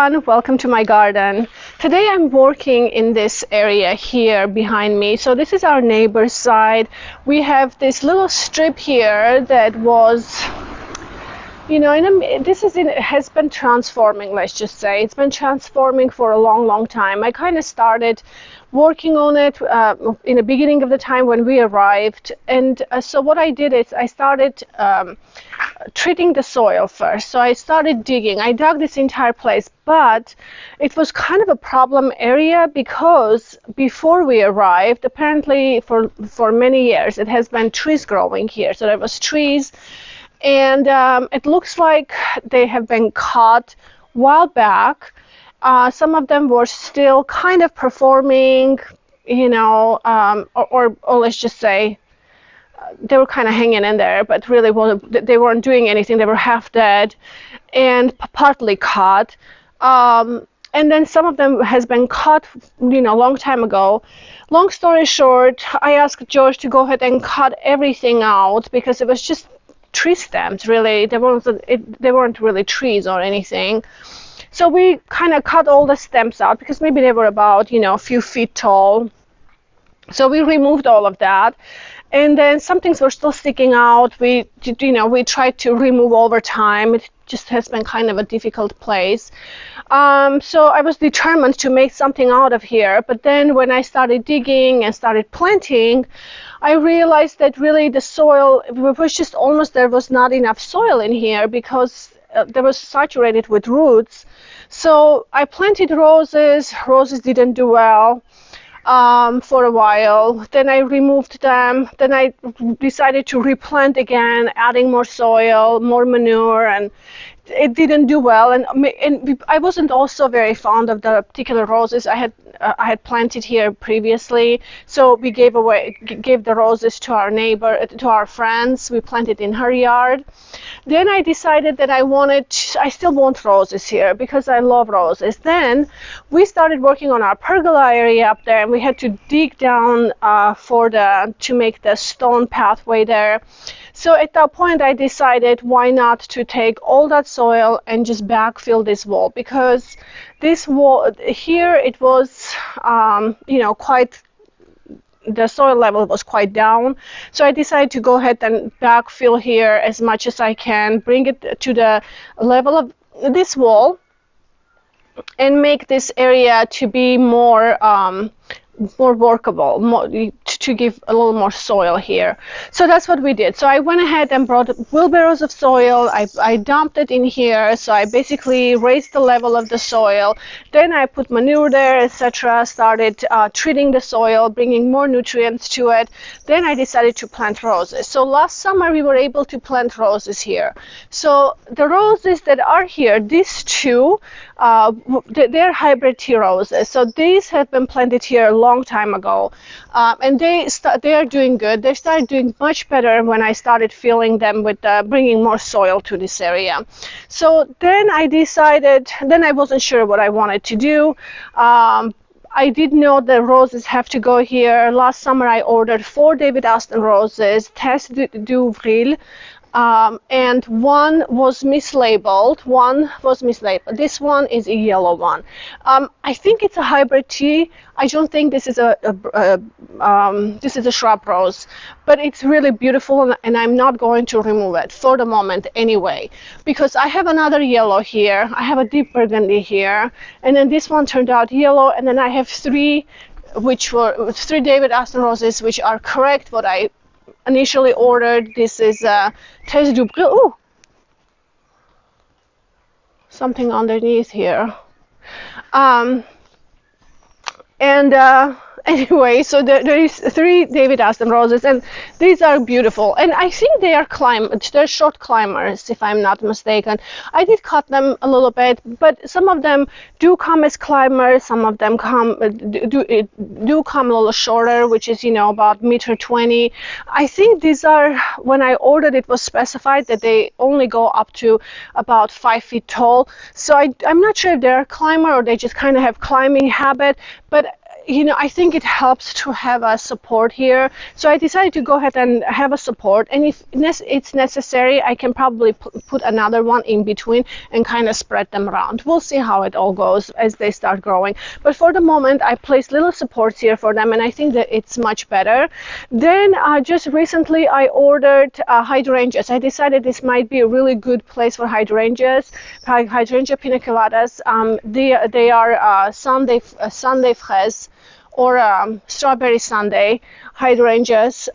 everyone, welcome to my garden. Today I'm working in this area here behind me. So this is our neighbor's side. We have this little strip here that was, it has been transforming, let's just say. It's been transforming for a long, long time. I kind of started working on it in the beginning of the time when we arrived. And so what I did is I started treating the soil first. So I started digging. I dug this entire place, but it was kind of a problem area because before we arrived, apparently for many years, it has been trees growing here. So there was trees, and it looks like they have been cut a while back. Some of them were still kind of performing, or let's just say they were kind of hanging in there, but really they weren't doing anything. They were half dead and partly cut. And then some of them has been cut, a long time ago. Long story short, I asked George to go ahead and cut everything out because it was just tree stems, really. They weren't really trees or anything. So we kind of cut all the stems out because maybe they were about, a few feet tall. So we removed all of that. And then some things were still sticking out. We tried to remove over time. It just has been kind of a difficult place. So I was determined to make something out of here. But then when I started digging and started planting, I realized that really the soil was just there was not enough soil in here because there was saturated with roots. So I planted roses. Roses didn't do well for a while. Then I removed them. Then I decided to replant again, adding more soil, more manure, and it didn't do well. And I wasn't also very fond of the particular roses I had planted here previously. So we gave the roses to our neighbor, to our friends. We planted in her yard. Then I decided that I still want roses here because I love roses. Then we started working on our pergola area up there, and we had to dig down to make the stone pathway there. So at that point, I decided why not to take all that soil and just backfill this wall, because this wall here, it was, the soil level was quite down. So I decided to go ahead and backfill here as much as I can, bring it to the level of this wall, and make this area to be more workable, to give a little more soil here. So that's what we did. So I went ahead and brought wheelbarrows of soil. I dumped it in here. So I basically raised the level of the soil. Then I put manure there, etc. Started treating the soil, bringing more nutrients to it. Then I decided to plant roses. So last summer we were able to plant roses here. So the roses that are here, these two, they're hybrid tea roses. So these have been planted here a long time ago, and they are doing good. They started doing much better when I started filling them with bringing more soil to this area. So then I decided. Then I wasn't sure what I wanted to do. I did know the roses have to go here. Last summer I ordered 4 David Aston roses, Test du Vril. And one was mislabeled. This one is a yellow one. I think it's a hybrid tea. I don't think this is a shrub rose, but it's really beautiful, and I'm not going to remove it for the moment anyway, because I have another yellow here. I have a deep burgundy here, and then this one turned out yellow, and then I have 3 David Aston roses, which are correct what I initially ordered. This is Test du Bril. Ooh, something underneath here. Anyway, so there is 3 David Aston roses, and these are beautiful. And I think they're short climbers, if I'm not mistaken. I did cut them a little bit, but some of them do come as climbers. Some of them do come a little shorter, which is about 1.20 meters. I think these are, when I ordered, it was specified that they only go up to about 5 feet tall. So I'm not sure if they're a climber or they just kind of have climbing habit, but I think it helps to have a support here. So I decided to go ahead and have a support. And if it's necessary, I can probably put another one in between and kind of spread them around. We'll see how it all goes as they start growing. But for the moment, I placed little supports here for them, and I think that it's much better. Then just recently, I ordered hydrangeas. I decided this might be a really good place for hydrangeas. Hydrangea piniculatas. They are Sunday fraise, or strawberry sundae hydrangeas.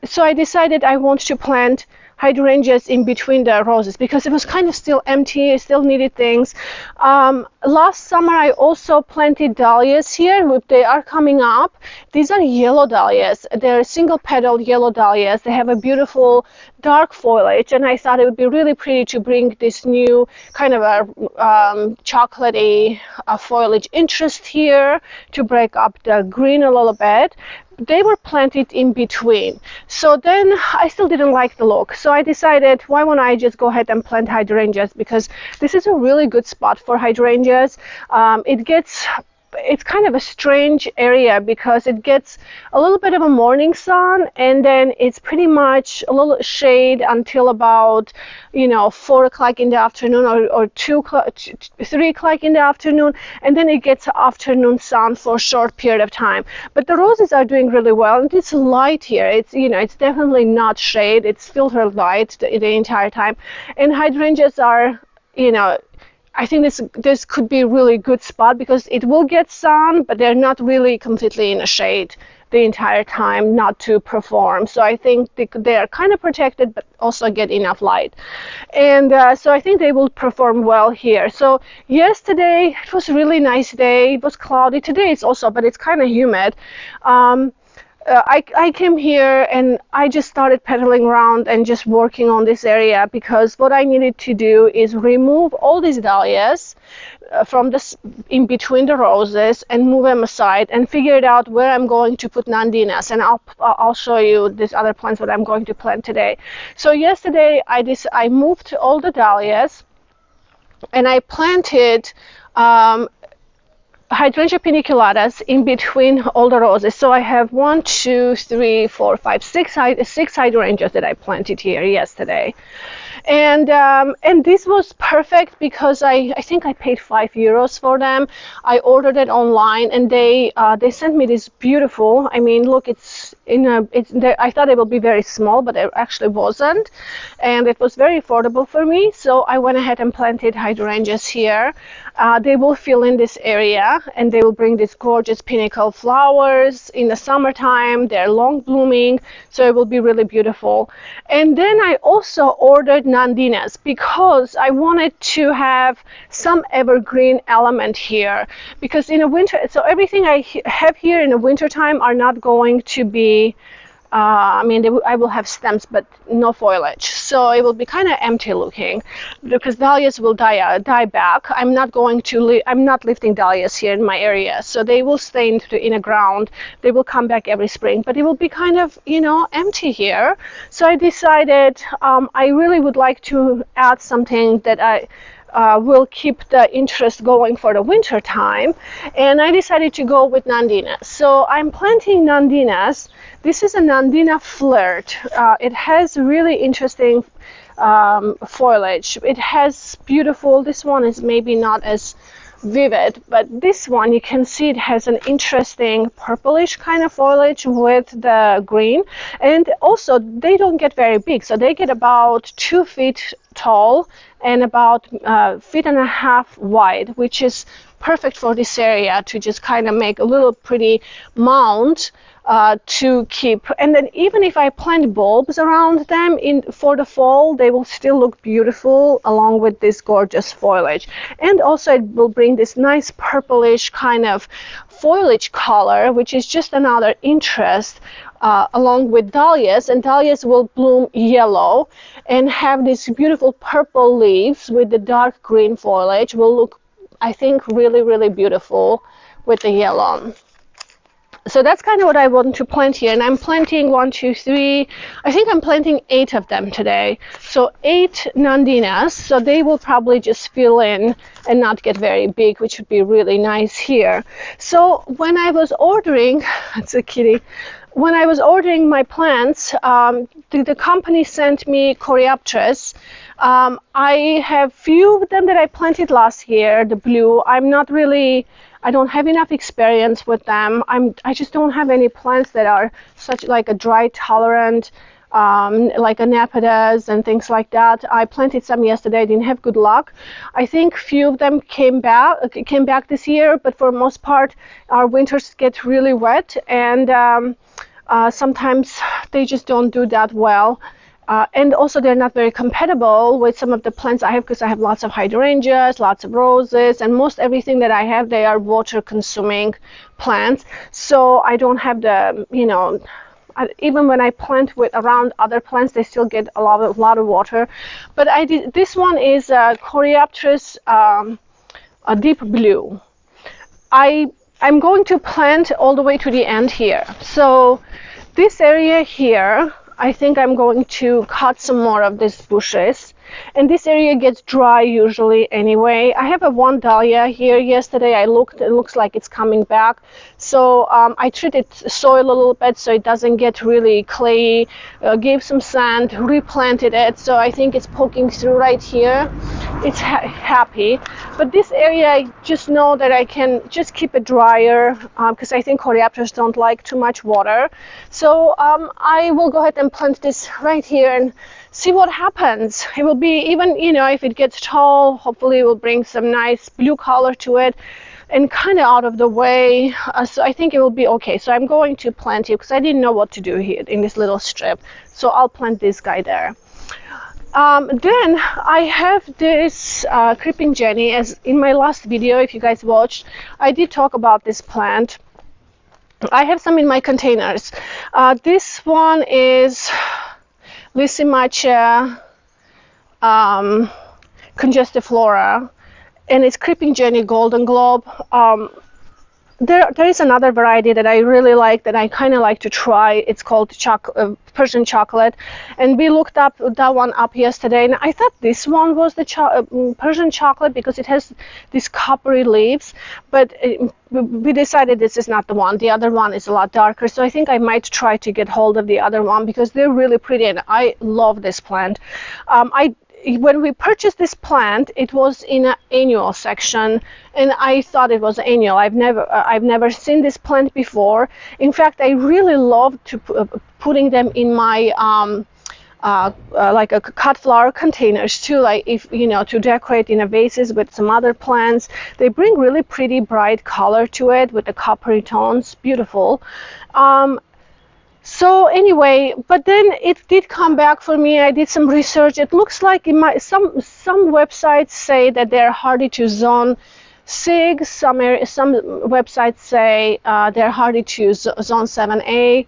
So I decided I want to plant hydrangeas in between the roses because it was kind of still empty. I still needed things. Last summer I also planted dahlias here. They are coming up. These are yellow dahlias. They're single petaled yellow dahlias. They have a beautiful dark foliage, and I thought it would be really pretty to bring this new kind of a chocolatey foliage interest here to break up the green a little bit. They were planted in between. So then I still didn't like the look. So I decided, why won't I just go ahead and plant hydrangeas, because this is a really good spot for hydrangeas. It's kind of a strange area because it gets a little bit of a morning sun, and then it's pretty much a little shade until about 4 o'clock in the afternoon, or 3 o'clock in the afternoon, and then it gets afternoon sun for a short period of time. But the roses are doing really well, and it's light here. It's definitely not shade. It's filtered light the entire time, and hydrangeas are I think this could be a really good spot because it will get sun, but they're not really completely in the shade the entire time, not to perform. So I think they are kind of protected, but also get enough light. And so I think they will perform well here. So yesterday, it was a really nice day. It was cloudy. Today it's also, but it's kind of humid. I came here and I just started pedaling around and just working on this area, because what I needed to do is remove all these dahlias from this in between the roses and move them aside and figure it out where I'm going to put Nandinas, and I'll show you these other plants that I'm going to plant today. So yesterday I moved all the dahlias and I planted hydrangea piniculatas in between all the roses. So I have 1, 2, 3, 4, 5, 6 hydrangeas that I planted here yesterday. And this was perfect because I think I paid €5 for them. I ordered it online, and they sent me this beautiful. I mean, look, I thought it would be very small, but it actually wasn't, and it was very affordable for me. So I went ahead and planted hydrangeas here. They will fill in this area, and they will bring these gorgeous pinnacle flowers in the summertime. They're long blooming, so it will be really beautiful. And then I also ordered Nandinas because I wanted to have some evergreen element here, because in the winter, so everything I have here in the wintertime are not going to be I will have stems, but no foliage, so it will be kind of empty looking, because dahlias will die back. I'm not lifting dahlias here in my area, so they will stay in the ground. They will come back every spring, but it will be kind of empty here. So I decided I really would like to add something that I will keep the interest going for the winter time, and I decided to go with Nandina. So I'm planting Nandinas. This is a Nandina flirt. It has really interesting foliage. It has beautiful, this one is maybe not as vivid, but this one you can see it has an interesting purplish kind of foliage with the green. And also they don't get very big, so they get about 2 feet tall and about 1.5 feet wide, which is perfect for this area to just kind of make a little pretty mound to keep. And then even if I plant bulbs around them for the fall, they will still look beautiful along with this gorgeous foliage. And also it will bring this nice purplish kind of foliage color, which is just another interest along with dahlias. And dahlias will bloom yellow and have these beautiful purple leaves with the dark green foliage. Will look, I think, really, really beautiful with the yellow. So that's kind of what I want to plant here, and I'm planting 1, 2, 3. I think I'm planting 8 of them today. So 8 Nandinas. So they will probably just fill in and not get very big, which would be really nice here. So when I was ordering, it's a kitty. When I was ordering my plants, the company sent me Coreopteris. I have few of them that I planted last year, the blue. I don't have enough experience with them. I just don't have any plants that are such like a dry tolerant, like Anapidas and things like that. I planted some yesterday. I didn't have good luck. I think few of them came back this year, but for the most part, our winters get really wet, and sometimes they just don't do that well. And also they're not very compatible with some of the plants I have, because I have lots of hydrangeas, lots of roses, and most everything that I have, they are water consuming plants. So I don't have the, even when I plant with around other plants, they still get a lot of water. But this one is Coreopteris a deep blue. I'm going to plant all the way to the end here. So this area here, I think I'm going to cut some more of these bushes. And this area gets dry usually anyway. I have a 1 dahlia here. Yesterday I looked, it looks like it's coming back. So I treated soil a little bit so it doesn't get really clayey. Gave some sand, replanted it. So I think it's poking through right here. It's happy. But this area, I just know that I can just keep it drier, because I think Coreopteris don't like too much water. So I will go ahead and plant this right here and see what happens. It will be, even, if it gets tall, hopefully it will bring some nice blue color to it and kind of out of the way. So I think it will be okay. So I'm going to plant it because I didn't know what to do here in this little strip. So I'll plant this guy there. Then I have this creeping Jenny. As in my last video, if you guys watched, I did talk about this plant. I have some in my containers. This one is Lysimachia congestiflora, and it's creeping Jenny golden globe. There is another variety that I really like, that I kind of like to try. It's called Persian chocolate, and we looked up that one up yesterday, and I thought this one was the Persian chocolate because it has these coppery leaves, but we decided this is not the one. The other one is a lot darker, so I think I might try to get hold of the other one because they're really pretty, and I love this plant. When we purchased this plant, it was in an annual section, and I thought it was annual. I've never seen this plant before. In fact, I really love to putting them in my like a cut flower containers too, like if to decorate in a vases with some other plants. They bring really pretty bright color to it with the coppery tones. Beautiful. So anyway, but then it did come back for me. I did some research. It looks like some websites say that they're hardy to zone 6. Some websites say they're hardy to zone 7A.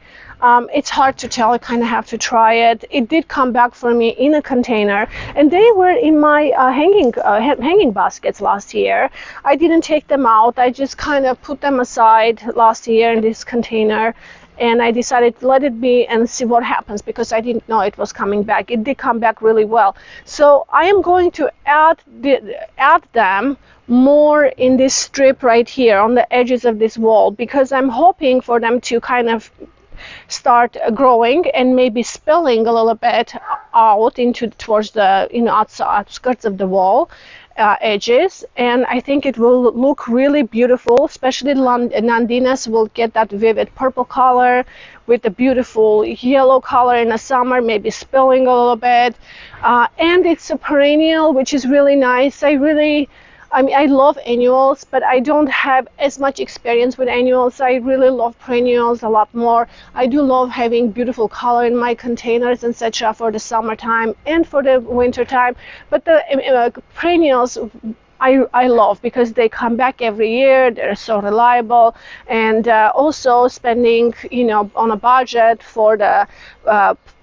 It's hard to tell. I kind of have to try it. It did come back for me in a container, and they were in my hanging baskets last year. I didn't take them out. I just kind of put them aside last year in this container. And I decided to let it be and see what happens, because I didn't know it was coming back. It did come back really well. So I am going to add them more in this strip right here on the edges of this wall, because I'm hoping for them to kind of start growing and maybe spilling a little bit out towards the outskirts of the wall. Edges, and I think it will look really beautiful. Especially Nandinas will get that vivid purple color with the beautiful yellow color in the summer, maybe spilling a little bit, and it's a perennial, which is really nice. I love annuals, but I don't have as much experience with annuals. I really love perennials a lot more. I do love having beautiful color in my containers, etc., for the summertime and for the winter time. But the perennials I love because they come back every year. They're so reliable, and also spending on a budget for the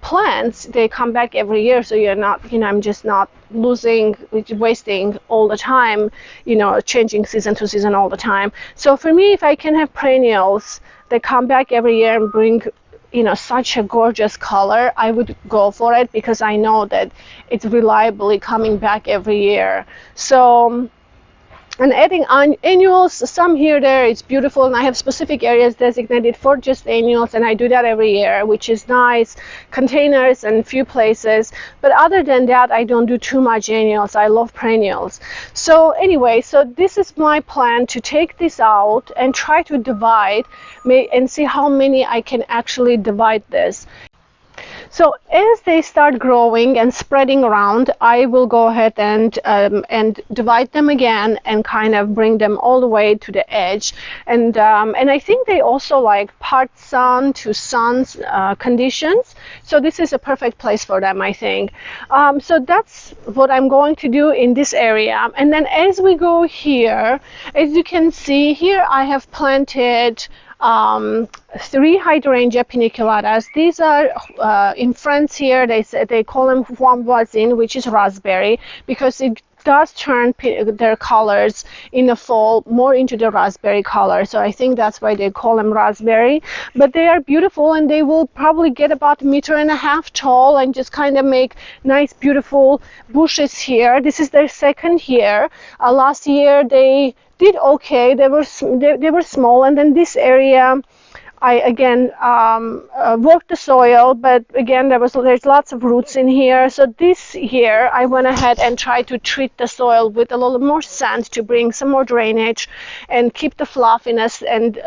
plants, they come back every year, so you're not I'm just not wasting all the time changing season to season all the time. So for me, if I can have perennials they come back every year and bring, you know, such a gorgeous color, I would go for it because I know that it's reliably coming back every year. So and adding annuals, some here there, it's beautiful, and I have specific areas designated for just annuals, and I do that every year, which is nice. Containers and few places, but other than that, I don't do too much annuals. I love perennials. So anyway, so this is my plan, to take this out and try to divide and see how many I can actually divide this. So as they start growing and spreading around, I will go ahead and divide them again and kind of bring them all the way to the edge. And I think they also like part sun to sun's conditions. So this is a perfect place for them, I think. So that's what I'm going to do in this area. And then as we go here, as you can see here, I have planted 3 hydrangea paniculatas. These are in France here, they call them Juan voisin, which is raspberry, because it does turn their colors in the fall more into the raspberry color. So I think that's why they call them raspberry. But they are beautiful, and they will probably get about 1.5 meters tall and just kind of make nice, beautiful bushes here. This is their second year. Last year they did okay. They were small, and then this area I again worked the soil, but again there's lots of roots in here. So this year I went ahead and tried to treat the soil with a little more sand to bring some more drainage and keep the fluffiness and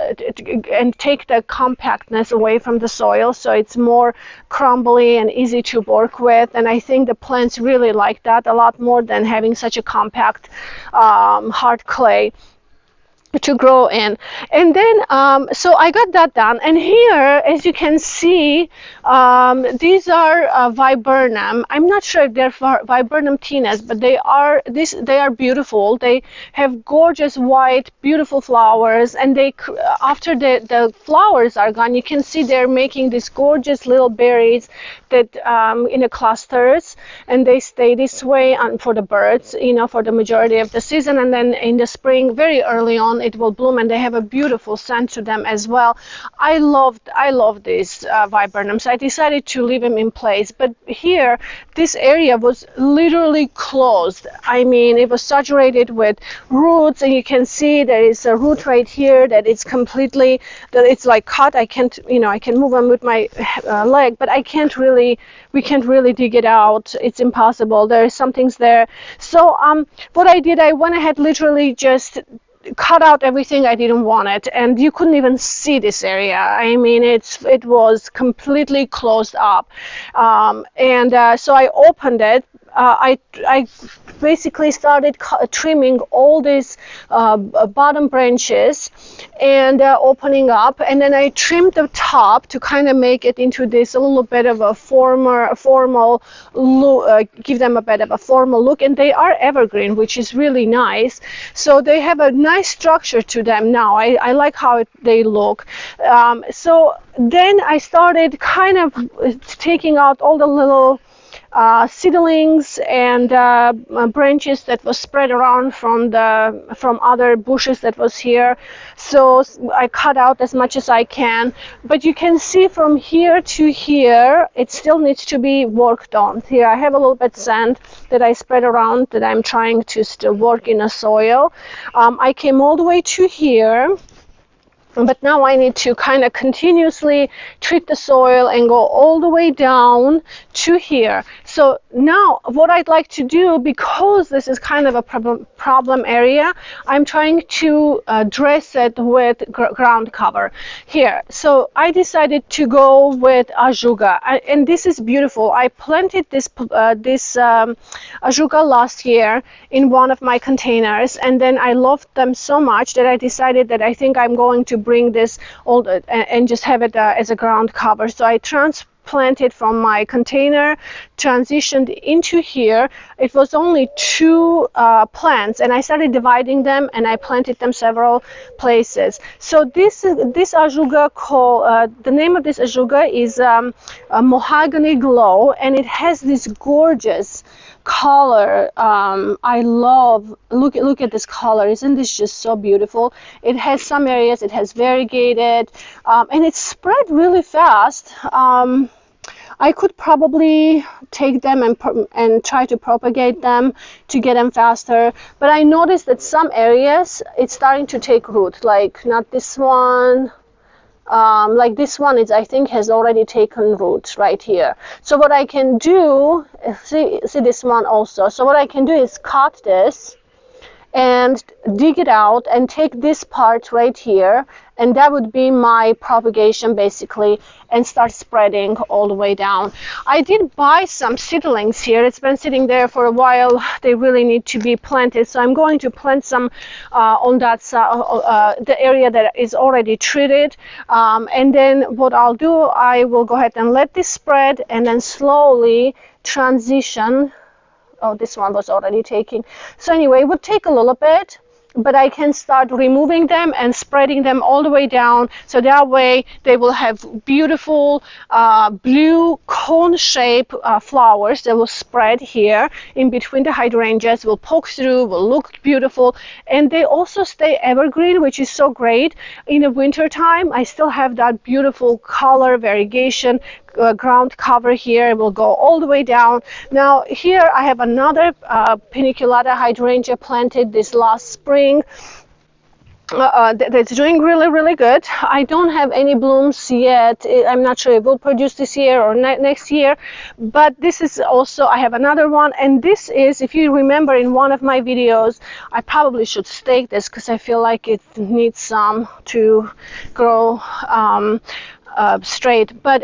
take the compactness away from the soil, so it's more crumbly and easy to work with. And I think the plants really like that a lot more than having such a compact hard clay to grow in. And then so I got that done, and here, as you can see, these are viburnum. I'm not sure if they're viburnum tenas, but they are beautiful. They have gorgeous white, beautiful flowers, and they after the flowers are gone, you can see they're making these gorgeous little berries that in the clusters, and they stay this way for the birds, you know, for the majority of the season. And then in the spring, very early on, it will bloom, and they have a beautiful scent to them as well. I love these viburnums. I decided to leave them in place, but here this area was literally closed. I mean, it was saturated with roots, and you can see there is a root right here that it's completely, that it's like cut. I can't, you know, I can move them with my leg, but we can't really dig it out. It's impossible. There are some things there. So what I did, I went ahead, literally just cut out everything I didn't want it, and you couldn't even see this area. I mean, it was completely closed up, so I opened it. I basically started trimming all these bottom branches and opening up, and then I trimmed the top to kind of make it into this a little bit of a formal look, give them a bit of a formal look. And they are evergreen, which is really nice, so they have a nice structure to them now. I like how they look. So then I started kind of taking out all the little seedlings and branches that was spread around from other bushes that was here. So I cut out as much as I can, but you can see from here to here it still needs to be worked on. Here I have a little bit sand that I spread around, that I'm trying to still work in the soil. I came all the way to here, but now I need to kind of continuously treat the soil and go all the way down to here. So now what I'd like to do, because this is kind of a problem area, I'm trying to dress it with ground cover here. So I decided to go with Ajuga, and this is beautiful. I planted this Ajuga last year in one of my containers, and then I loved them so much that I decided that I think I'm going to bring this old and just have it as a ground cover. So I planted from my container, transitioned into here. It was only 2 plants, and I started dividing them, and I planted them several places. So this Ajuga the name of this Ajuga is a Mahogany Glow, and it has this gorgeous color. I love, look at this color. Isn't this just so beautiful? It has some areas, it has variegated, and it's spread really fast. I could probably take them and try to propagate them to get them faster, but I noticed that some areas it's starting to take root, like not this one. Like this one is, I think, has already taken root right here. So what I can do, see this one also. So what I can do is cut this and dig it out and take this part right here, and that would be my propagation basically, and start spreading all the way down. I did buy some seedlings here. It's been sitting there for a while. They really need to be planted, so I'm going to plant some on that side, the area that is already treated, and then what I'll do, I will go ahead and let this spread and then slowly transition. Oh, this one was already taking. So anyway, it would take a little bit, but I can start removing them and spreading them all the way down. So that way they will have beautiful blue cone-shaped flowers that will spread here in between the hydrangeas, will poke through, will look beautiful. And they also stay evergreen, which is so great. In the winter time, I still have that beautiful color variegation. Ground cover here will go all the way down. Now here I have another paniculata hydrangea planted this last spring. That's doing really good. I don't have any blooms yet. I'm not sure it will produce this year or next year, but this is also, I have another one, and this is, if you remember in one of my videos, I probably should stake this because I feel like it needs some to grow straight. But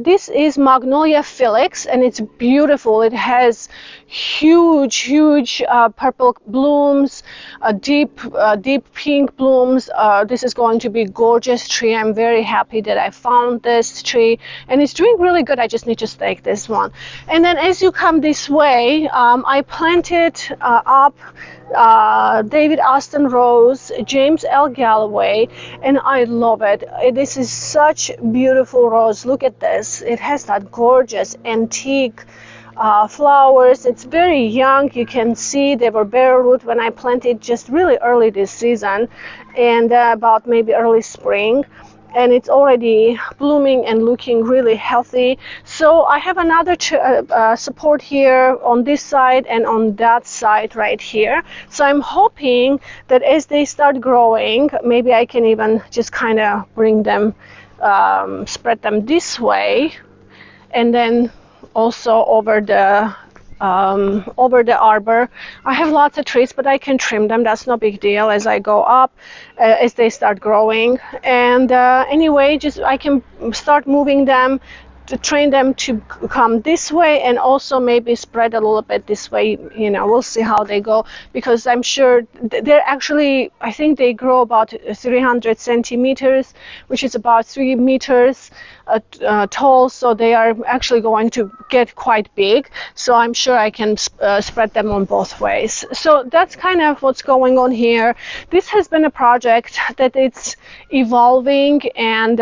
this is Magnolia Felix, and it's beautiful. It has huge purple blooms, deep pink blooms. This is going to be a gorgeous tree. I'm very happy that I found this tree, and it's doing really good. I just need to stake this one. And then as you come this way, I planted up David Austin Rose, James L. Galloway, and I love it. This is such beautiful rose. Look at this. It has that gorgeous antique flowers. It's very young. You can see they were bare root when I planted just really early this season, and about maybe early spring. And it's already blooming and looking really healthy. So I have another support here on this side and on that side right here. So I'm hoping that as they start growing, maybe I can even just kind of bring them, spread them this way, and then also over the arbor. I have lots of trees, but I can trim them. That's no big deal as I go up, as they start growing. And anyway, just I can start moving them to train them to come this way, and also maybe spread a little bit this way. You know, we'll see how they go, because I'm sure they're actually, I think they grow about 300 centimeters, which is about 3 meters tall, so they are actually going to get quite big. So I'm sure I can spread them on both ways. So that's kind of what's going on here. This has been a project that it's evolving, and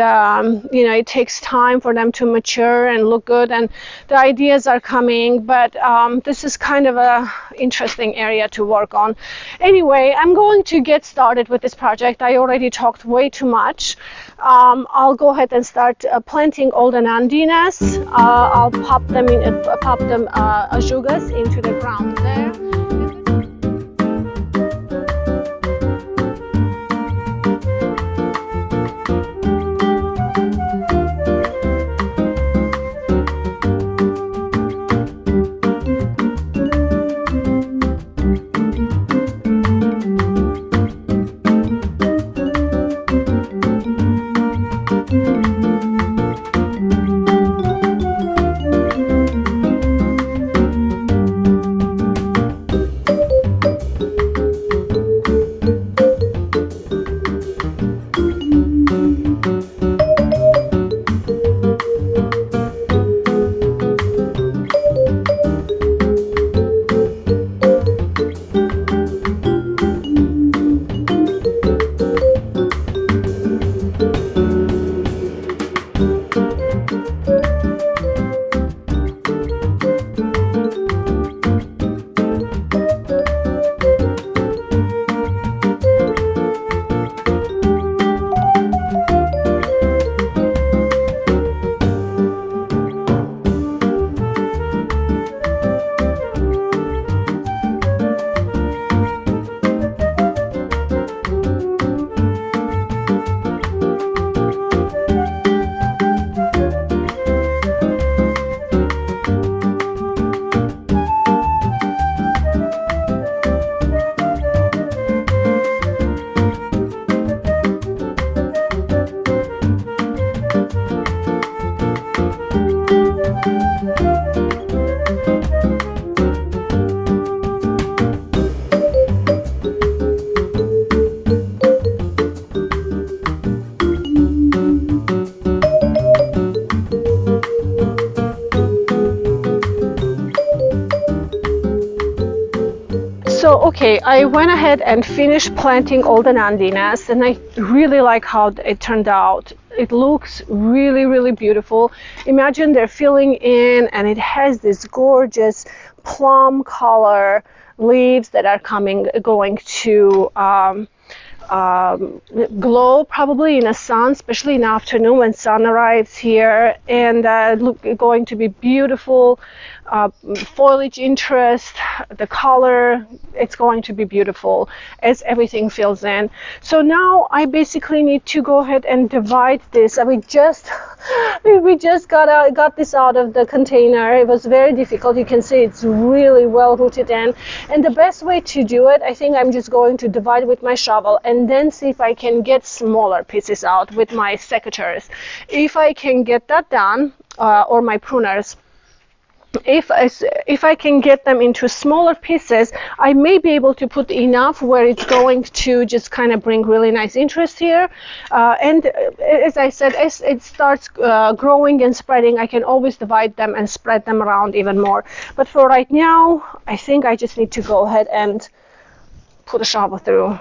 you know, it takes time for them to mature and look good, and the ideas are coming, but this is kind of a interesting area to work on. Anyway, I'm going to get started with this project. I already talked way too much. I'll go ahead and start planting all the Nandinas. I'll pop them Ajugas into the ground there. So, okay, I went ahead and finished planting all the Nandinas, and I really like how it turned out. It looks really, really beautiful. Imagine they're filling in, and it has this gorgeous plum color leaves that are going to glow probably in the sun, especially in the afternoon when sun arrives here, and going to be beautiful foliage interest, the color, it's going to be beautiful as everything fills in. So now I basically need to go ahead and divide this. We just got this out of the container. It was very difficult. You can see it's really well rooted in, and the best way to do it, I think I'm just going to divide with my shovel and then see if I can get smaller pieces out with my secateurs. If I can get that done, or my pruners, if I can get them into smaller pieces, I may be able to put enough where it's going to just kind of bring really nice interest here. And as I said, as it starts growing and spreading, I can always divide them and spread them around even more. But for right now, I think I just need to go ahead and put a shovel through.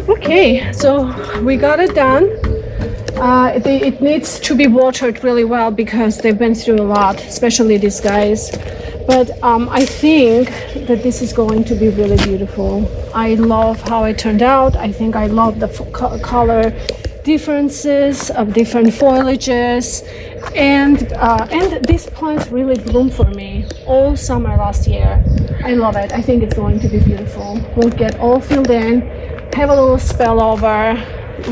Okay, so we got it done. It needs to be watered really well because they've been through a lot, especially these guys. But I think that this is going to be really beautiful. I love how it turned out. I think I love the color differences of different foliages, and these plants really bloomed for me all summer last year. I love it. I think it's going to be beautiful. We'll get all filled in, have a little spillover,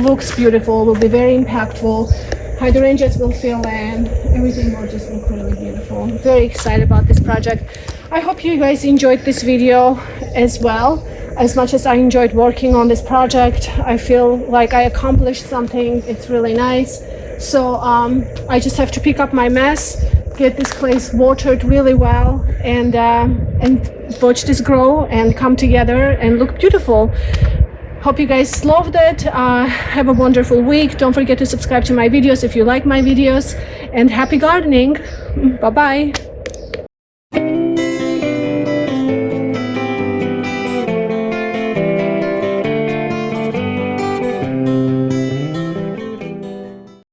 looks beautiful, will be very impactful. Hydrangeas will fill in, everything will just look really beautiful. I'm very excited about this project. I hope you guys enjoyed this video as well. As much as I enjoyed working on this project, I feel like I accomplished something. It's really nice. So I just have to pick up my mess, get this place watered really well, and watch this grow and come together and look beautiful. Hope you guys loved it. Have a wonderful week. Don't forget to subscribe to my videos if you like my videos, and happy gardening. Bye bye.